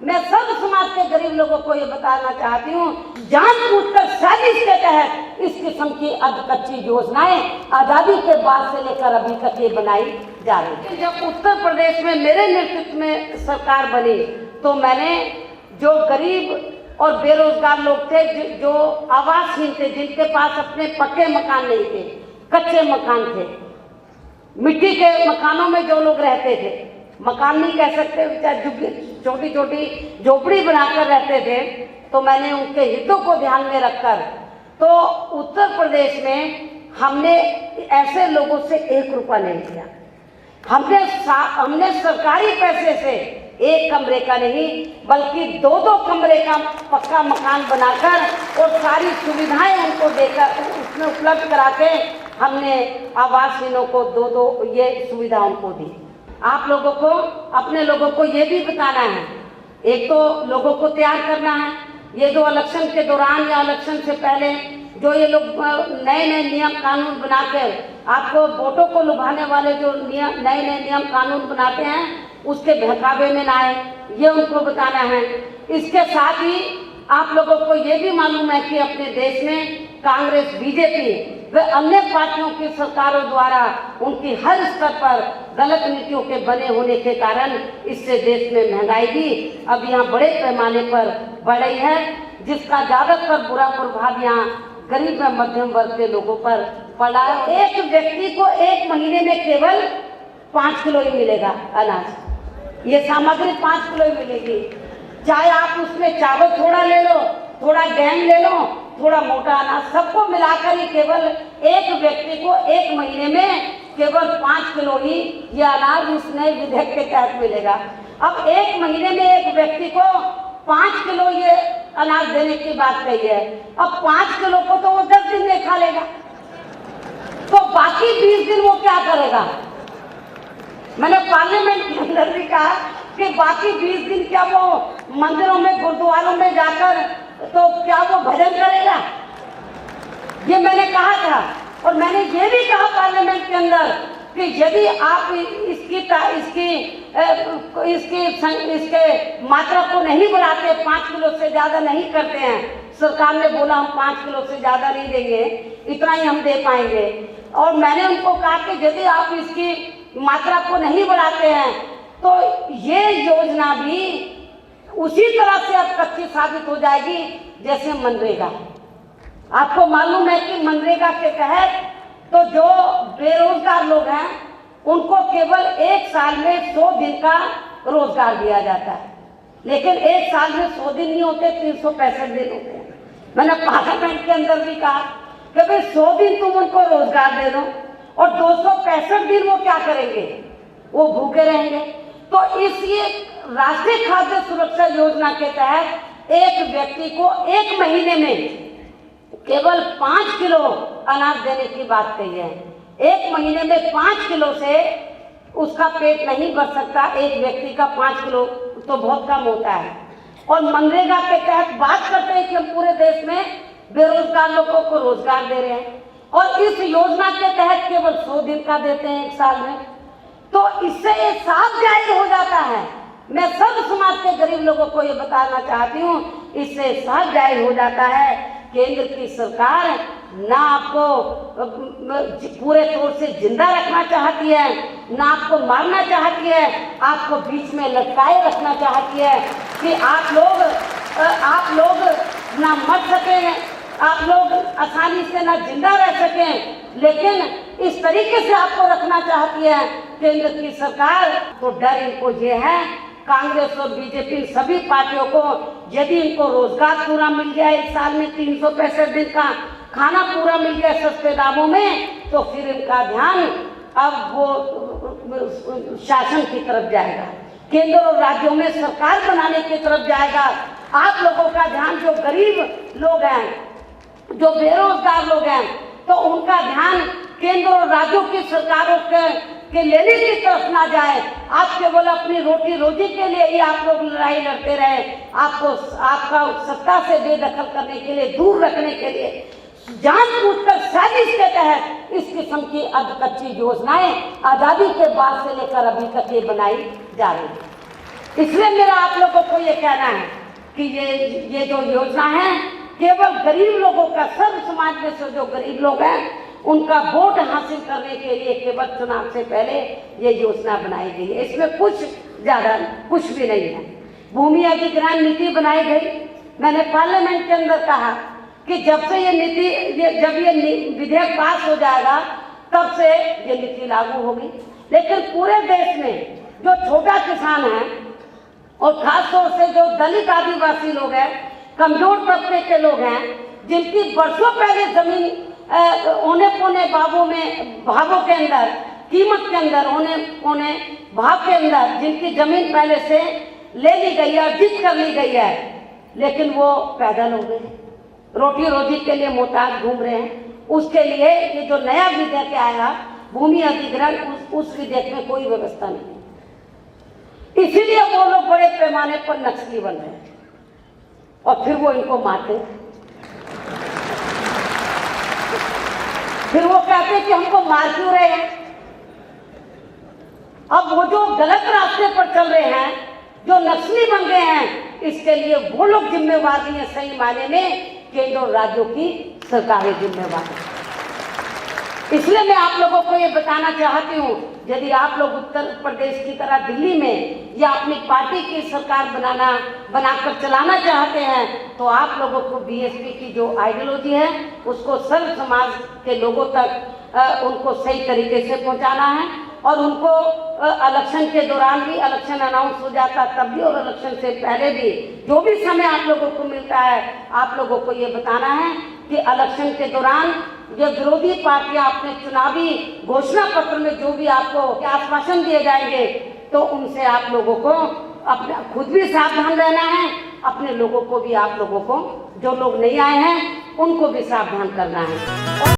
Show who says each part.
Speaker 1: मैं सब समाज के गरीब लोगों को ये बताना चाहती हूँ, जानबूझकर साजिश के तहत इस किस्म की अधकच्ची योजनाएं आजादी के बाद से लेकर अभी तक ये बनाई जा रही है। जब उत्तर प्रदेश में मेरे नेतृत्व में सरकार बनी तो मैंने जो गरीब और बेरोजगार लोग थे, जो आवासहीन थे, जिनके पास अपने पक्के मकान नहीं थे, कच्चे मकान थे, मिट्टी के मकानों में जो लोग रहते थे, मकान नहीं कह सकते, छोटी छोटी झोपड़ी बनाकर रहते थे, तो मैंने उनके हितों को ध्यान में रखकर तो उत्तर प्रदेश में हमने ऐसे लोगों से 1 रुपया नहीं लिया। हमने सरकारी पैसे से 1 कमरे का नहीं बल्कि 2-2 कमरे का पक्का मकान बनाकर और सारी सुविधाएं उनको देकर उसमें उपलब्ध करा के हमने आवासहीनों को 2-2 ये सुविधा उनको दी। आप लोगों को, अपने लोगों को ये भी बताना है, एक तो लोगों को तैयार करना है, ये जो इलेक्शन के दौरान या इलेक्शन से पहले जो ये लोग नए नए नियम कानून बनाकर आपको वोटों को लुभाने वाले जो नए नए नियम कानून बनाते हैं उसके बहकावे में ना आए, ये उनको बताना है। इसके साथ ही आप लोगों को ये भी मालूम है कि अपने देश में कांग्रेस, बीजेपी व अन्य पार्टियों की सरकारों द्वारा उनकी हर स्तर पर गलत नीतियों के बने होने के कारण इससे देश में महंगाई भी अब यहाँ बड़े पैमाने पर बढ़ रही है, जिसका ज़्यादातर बुरा प्रभाव यहाँ गरीब व मध्यम वर्ग के लोगों पर पड़ा है। एक व्यक्ति को 1 महीने में केवल 5 किलो ही मिलेगा अनाज, ये सामग्री 5 किलो ही मिलेगी। चाहे आप उसमें चावल थोड़ा ले लो, थोड़ा गेहूं ले लो, थोड़ा मोटा अनाज, सबको मिलाकर ही केवल एक व्यक्ति को 1 महीने में केवल 5 किलो ही ये अनाज इस नए विधेयक के तहत मिलेगा। अब 1 महीने में एक व्यक्ति को 5 किलो ये अनाज देने की बात कही है। अब 5 किलो को तो वो 10 दिन में खा लेगा, तो बाकी 20 दिन वो क्या करेगा? मैंने पार्लियामेंट के अंदर भी कहा कि बाकी 20 दिन क्या वो मंदिरों में, गुरुद्वारों में जाकर तो क्या वो भजन करेगा? ये मैंने कहा था। और मैंने ये भी कहा पार्लियामेंट के अंदर कि यदि आप इसके मात्रा को नहीं बढ़ाते, 5 किलो से ज़्यादा नहीं करते हैं, सरकार ने बोला हम 5 किलो से ज़्यादा नहीं देंगे, इतना ही हम दे पाएंगे। और मैंने उनको कहा कि यदि आप इसकी मात्रा को नहीं बढ़ाते हैं तो ये योजना भी उसी तरह से अब कच्ची साबित हो जाएगी जैसे मनरेगा। आपको मालूम है कि मनरेगा के तहत तो जो बेरोजगार लोग हैं उनको केवल 1 साल में 100 दिन का रोजगार दिया जाता है, लेकिन 1 साल में 100 दिन नहीं होते, 365 दिन होते हैं। मैंने पार्लियामेंट के अंदर भी कहा कि भाई 100 दिन तुम उनको रोजगार दे दो और 265 दिन वो क्या करेंगे? वो भूखे रहेंगे। तो इस राष्ट्रीय खाद्य सुरक्षा योजना के तहत एक व्यक्ति को 1 महीने में केवल 5 किलो अनाज देने की बात कही है। 1 महीने में 5 किलो से उसका पेट नहीं भर सकता। एक व्यक्ति का 5 किलो तो बहुत कम होता है। और मनरेगा के तहत बात करते हैं कि हम पूरे देश में बेरोजगार लोगों को रोजगार दे रहे हैं, और इस योजना के तहत केवल 100 दिन का देते हैं 1 साल में। तो इससे ये साफ जाहिर हो जाता है, मैं सब समाज के गरीब लोगों को ये बताना चाहती हूँ, इससे साफ जाहिर हो जाता है केंद्र की सरकार ना आपको पूरे तौर से जिंदा रखना चाहती है, ना आपको मारना चाहती है, आपको बीच में लटकाए रखना चाहती है कि आप लोग ना मर सकें, आप लोग आसानी से ना जिंदा रह सकें, लेकिन इस तरीके से आपको रखना चाहती है केंद्र की सरकार। तो डर इनको ये है, कांग्रेस और बीजेपी सभी पार्टियों को, यदि इनको रोजगार पूरा मिल गया 1 साल में, 365 दिन का खाना पूरा मिल गया सस्ते दामों में, तो फिर इनका ध्यान अब वो शासन की तरफ जाएगा, केंद्र और राज्यों में सरकार बनाने की तरफ जाएगा। आप लोगों का ध्यान, जो गरीब लोग हैं, जो बेरोजगार लोग हैं, तो उनका ध्यान केंद्र और राज्यों की सरकारों के लेने की तरफ ना जाए। आप केवल अपनी रोटी रोजी के लिए ही आप लोग लड़ाई लड़ते रहे, आपका सत्ता से बेदखल करने के लिए, दूर रखने के लिए जानबूझकर साजिश के तहत इस किस्म की अधकच्ची योजनाएं आजादी के बाद से लेकर अभी तक ये बनाई जा रही है। इसलिए मेरा आप लोगों को ये कहना है कि ये जो योजना है केवल गरीब लोगों का, सर्व समाज में से जो गरीब लोग हैं उनका वोट हासिल करने के लिए केवल चुनाव से पहले ये योजना बनाई गई है। इसमें कुछ ज़्यादा कुछ भी नहीं है। भूमि अधिग्रहण नीति बनाई गई। मैंने पार्लियामेंट के अंदर कहा कि जब से जब ये विधेयक पास हो जाएगा तब से ये नीति लागू होगी। लेकिन पूरे देश में जो छोटा किसान है और खास तौर से जो दलित आदिवासी लोग हैं, कमजोर तबके के लोग हैं, जिनकी बरसों पहले जमीन औने पौने भावों के अंदर, कीमत के अंदर, औने पौने भाव के अंदर जिनकी जमीन पहले से ले ली गई है और जित कर ली गई है, लेकिन वो पैदल हो गए, रोटी रोजी के लिए मोहताज घूम रहे हैं। उसके लिए ये जो नया विधेयक आएगा भूमि अधिग्रहण, उस विधेयक में कोई व्यवस्था नहीं। इसीलिए वो लोग बड़े पैमाने पर नक्सली बन रहे हैं और फिर वो इनको मारते हैं। फिर वो कहते हैं कि हमको मार क्यों रहे हैं। अब वो जो गलत रास्ते पर चल रहे हैं, जो नक्सली बन गए हैं, इसके लिए वो लोग जिम्मेवार नहीं है। सही मायने में केंद्र और राज्यों की सरकारें जिम्मेवार है। इसलिए मैं आप लोगों को ये बताना चाहती हूँ, यदि आप लोग उत्तर प्रदेश की तरह दिल्ली में या अपनी पार्टी की सरकार बनाकर चलाना चाहते हैं तो आप लोगों को बीएसपी की जो आइडियोलॉजी है उसको सर्व समाज के लोगों तक उनको सही तरीके से पहुंचाना है। और उनको इलेक्शन के दौरान भी, इलेक्शन अनाउंस हो जाता तब भी और इलेक्शन से पहले भी, जो भी समय आप लोगों को मिलता है, आप लोगों को ये बताना है कि इलेक्शन के दौरान जो विरोधी पार्टियां अपने चुनावी घोषणा पत्र में जो भी आपको आश्वासन दिए जाएंगे तो उनसे आप लोगों को अपने खुद भी सावधान रहना है, अपने लोगों को भी, आप लोगों को, जो लोग नहीं आए हैं उनको भी सावधान करना है।